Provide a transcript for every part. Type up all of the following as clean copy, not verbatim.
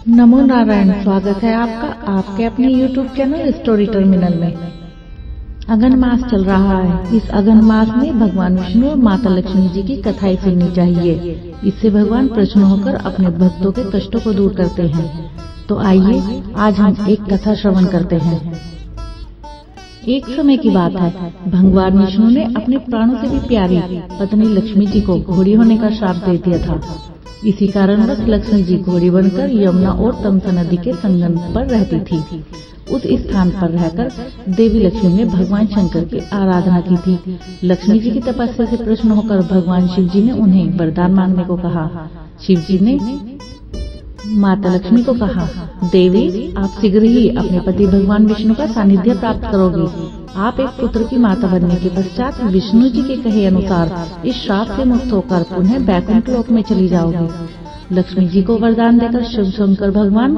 नमो नारायण। स्वागत है आपका आपके अपने YouTube चैनल स्टोरी टर्मिनल में। अगन मास चल रहा है। इस अगन मास में भगवान विष्णु और माता लक्ष्मी जी की कथाएं सुननी चाहिए। इससे भगवान प्रसन्न होकर अपने भक्तों के कष्टों को दूर करते हैं। तो आइए आज हम एक कथा श्रवण करते हैं। एक समय की बात है, भगवान विष्णु ने अपने प्राणों से भी प्यारी पत्नी लक्ष्मी जी को घोड़ी होने का श्राप दे दिया था। इसी कारणवश लक्ष्मी जी घोड़ी बनकर यमुना और तमसा नदी के संगम पर रहती थी। उस स्थान पर रहकर देवी लक्ष्मी ने भगवान शंकर की आराधना की थी। लक्ष्मी जी की तपस्या से प्रसन्न होकर भगवान शिव जी ने उन्हें वरदान मांगने को कहा। शिव जी ने माता लक्ष्मी को कहा, देवी आप शीघ्र ही अपने पति भगवान विष्णु का सानिध्य प्राप्त करोगी। आप एक पुत्र की माता बनने के पश्चात विष्णु जी के कहे अनुसार इस श्राप से मुक्त होकर पुनः बैकुंठ लोक में चली जाओगी। लक्ष्मी जी को वरदान देकर शिव शंकर भगवान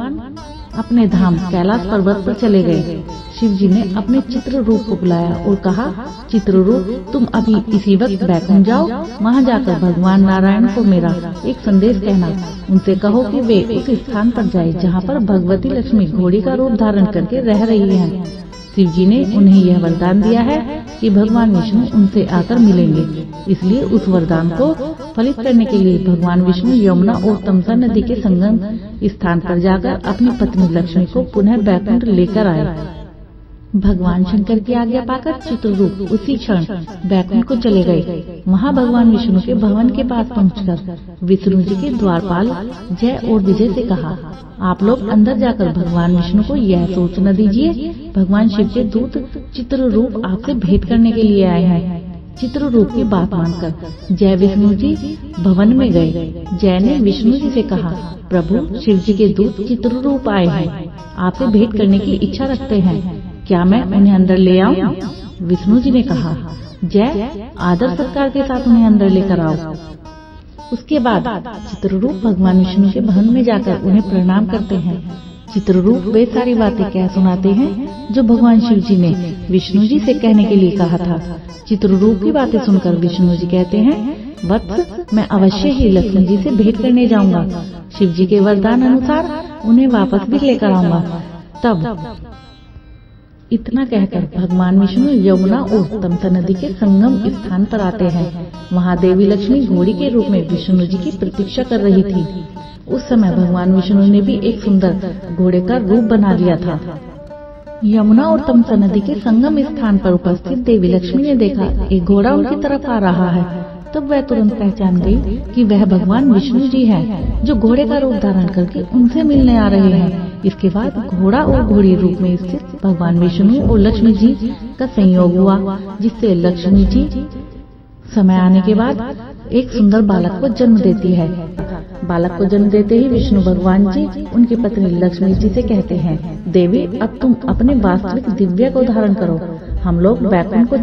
अपने धाम कैलाश पर्वत पर चले गए। शिव जी ने अपने चित्र रूप को बुलाया और कहा, चित्र रूप तुम अभी इसी वक्त बैकुंठ जाओ। वहाँ जाकर भगवान नारायण को मेरा एक संदेश कहना। उनसे कहो कि वे उस स्थान पर जाए जहाँ पर भगवती लक्ष्मी घोड़ी का रूप धारण करके रह रही हैं। शिव जी ने उन्हें यह वरदान दिया है कि भगवान विष्णु उनसे आकर मिलेंगे। इसलिए उस वरदान को फलित करने के लिए भगवान विष्णु यमुना और तमसा नदी के संगम स्थान पर जाकर अपनी पत्नी लक्ष्मी को पुनः बैकुंठ लेकर आए। भगवान शंकर की आज्ञा पाकर चित्ररूप उसी क्षण बैकुंठ को चले गए। वहाँ भगवान विष्णु के भवन के पास पहुंचकर विष्णु जी के द्वारपाल जय और विजय से कहा, आप लोग अंदर जाकर भगवान विष्णु को यह सूचना दीजिए, भगवान शिव के दूत चित्ररूप आपसे भेंट करने के लिए आए हैं। चित्ररूप की बात मानकर जय विष्णु जी भवन में गए। जय ने विष्णु जी से कहा, प्रभु शिव जी के दूत चित्ररूप आए हैं, आपसे भेंट करने की इच्छा रखते हैं, क्या मैं उन्हें अंदर ले आऊं? विष्णु जी ने कहा, जय आदर सत्कार के साथ उन्हें अंदर लेकर आओ। उसके बाद चित्ररूप भगवान विष्णु के भवन में जाकर उन्हें प्रणाम करते हैं। चित्ररूप वे सारी बातें कह सुनाते हैं जो भगवान शिव जी ने विष्णु जी से कहने के लिए कहा था। चित्ररूप की बातें सुनकर विष्णु जी कहते हैं, वत्स मैं अवश्य ही लक्ष्मी जी से भेंट करने जाऊंगा। शिव जी के वरदान अनुसार उन्हें वापस भी लेकर आऊंगा। तब इतना कहकर भगवान विष्णु यमुना और तमसा नदी के संगम स्थान पर आते हैं। वहाँ देवी लक्ष्मी घोड़ी के रूप में विष्णु जी की प्रतीक्षा कर रही थी। उस समय भगवान विष्णु ने भी एक सुंदर घोड़े का रूप बना लिया था। यमुना और तमसा नदी के संगम स्थान पर उपस्थित देवी लक्ष्मी ने देखा एक घोड़ा उनकी तरफ आ रहा है। तब वह तुरंत पहचान गई कि वह भगवान विष्णु जी हैं, जो घोड़े का रूप धारण करके उनसे मिलने आ रहे हैं। इसके बाद घोड़ा और घोड़ी रूप में स्थित भगवान विष्णु और लक्ष्मी जी का संयोग हुआ, जिससे लक्ष्मी जी समय आने के बाद एक सुंदर बालक को जन्म देती है। बालक को जन्म देते ही विष्णु भगवान जी उनकी पत्नी लक्ष्मी जी से कहते हैं, देवी अब तुम अपने वास्तविक दिव्य को धारण करो, हम लोग बैकुंठ को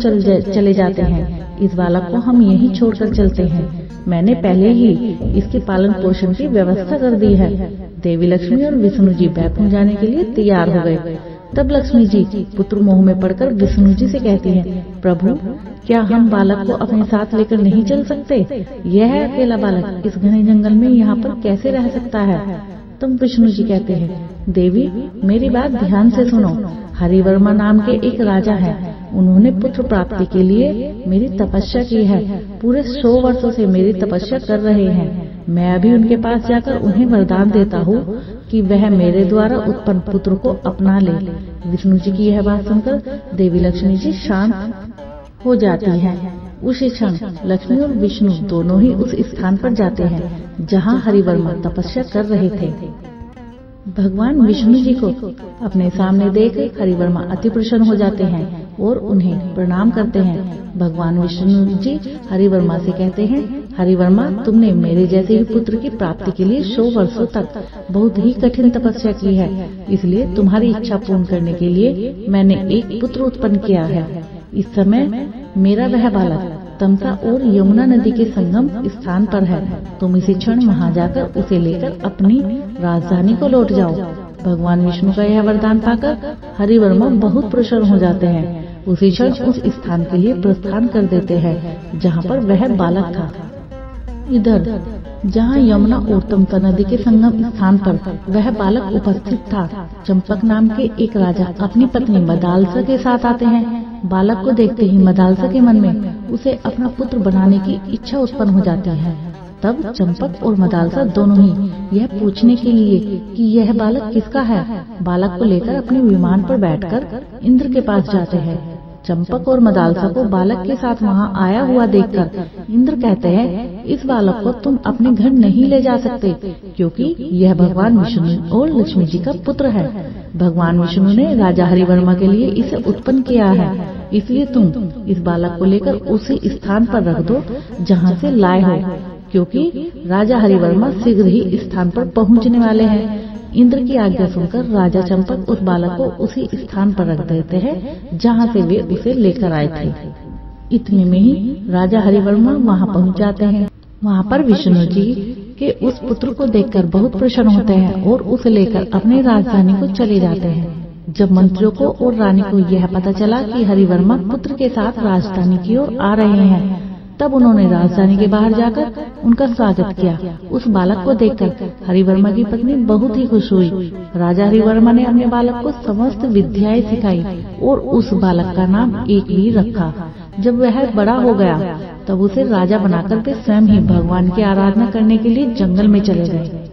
चले जाते हैं। इस बालक को हम यहीं छोड़कर चलते हैं। मैंने पहले ही इसके पालन पोषण की व्यवस्था कर दी है। देवी लक्ष्मी और विष्णु जी बैकुंठ जाने के लिए तैयार हो गए। तब लक्ष्मी जी पुत्र मोह में पड़कर विष्णु जी से कहती हैं, प्रभु क्या हम बालक को अपने साथ लेकर नहीं चल सकते? यह अकेला बालक इस घने जंगल में यहाँ पर कैसे रह सकता है? तब विष्णु जी कहते हैं, देवी मेरी बात ध्यान से सुनो। हरिवर्मा नाम के एक राजा है, उन्होंने पुत्र प्राप्ति के लिए मेरी तपस्या की है। पूरे 100 वर्षों से मेरी तपस्या कर रहे हैं। मैं अभी उनके पास जाकर उन्हें वरदान देता हूँ कि वह मेरे द्वारा उत्पन्न पुत्र को अपना ले। विष्णु जी की यह बात सुनकर देवी लक्ष्मी जी शांत हो जाती है। उसी क्षण लक्ष्मी और विष्णु दोनों ही उस स्थान पर जाते हैं जहाँ हरिवर्मा तपस्या कर रहे थे। भगवान विष्णु जी को अपने सामने देख हरिवर्मा अति प्रसन्न हो जाते हैं और उन्हें प्रणाम करते हैं। भगवान विष्णु जी हरिवर्मा से कहते हैं, हरिवर्मा तुमने मेरे जैसे ही पुत्र की प्राप्ति के लिए 100 वर्षों तक बहुत ही कठिन तपस्या की है, इसलिए तुम्हारी इच्छा पूर्ण करने के लिए मैंने एक पुत्र उत्पन्न किया है। इस समय मेरा वह बालक तमसा और यमुना नदी के संगम स्थान पर है। तुम इसी क्षण वहाँ जाकर उसे लेकर अपनी राजधानी को लौट जाओ। भगवान विष्णु का यह वरदान पाकर हरिवर्मा बहुत प्रसन्न हो जाते हैं। उसी क्षण उस स्थान के लिए प्रस्थान कर देते हैं जहाँ पर वह बालक था। इधर जहाँ यमुना और तमसा नदी के संगम स्थान पर वह बालक उपस्थित था। चंपक नाम के एक राजा अपनी पत्नी मदालसा के साथ आते हैं। बालक को देखते ही मदालसा के मन में उसे अपना पुत्र बनाने की इच्छा उत्पन्न हो जाती है। तब चंपक और मदालसा दोनों ही यह पूछने के लिए कि यह बालक किसका है, बालक को लेकर अपने विमान पर बैठकर इंद्र के पास जाते हैं। चंपक और मदालसा को बालक के साथ वहां आया हुआ देखकर इंद्र कहते हैं, इस बालक को तुम अपने घर नहीं ले जा सकते, क्योंकि यह भगवान विष्णु और लक्ष्मी जी का पुत्र है। भगवान विष्णु ने राजा हरिवर्मा के लिए इसे उत्पन्न किया है, इसलिए तुम इस बालक को लेकर उसी स्थान पर रख दो जहाँ से लाए हो, क्योंकि राजा हरिवर्मा शीघ्र ही इस स्थान पर पहुँचने वाले हैं। इंद्र की आज्ञा सुनकर राजा चंपक उस बालक को उसी स्थान पर रख देते हैं जहाँ से वे उसे लेकर आए थे। इतने में ही राजा हरिवर्मा वहाँ पहुँच जाते हैं। वहाँ पर विष्णु जी के उस पुत्र को देखकर बहुत प्रसन्न होते हैं और उसे लेकर अपने राजधानी को चले जाते हैं। जब मंत्रियों को और रानी को यह पता चला कि हरिवर्मा पुत्र के साथ राजधानी की ओर आ रहे हैं, तब उन्होंने राजधानी के बाहर जाकर उनका स्वागत किया। उस बालक को देखकर हरिवर्मा की पत्नी बहुत ही खुश हुई। राजा हरिवर्मा ने अपने बालक को समस्त विद्याएं सिखाई और उस बालक का नाम एकवीर रखा। जब वह बड़ा हो गया तब उसे राजा बनाकर वे स्वयं ही भगवान की आराधना करने के लिए जंगल में चले गए।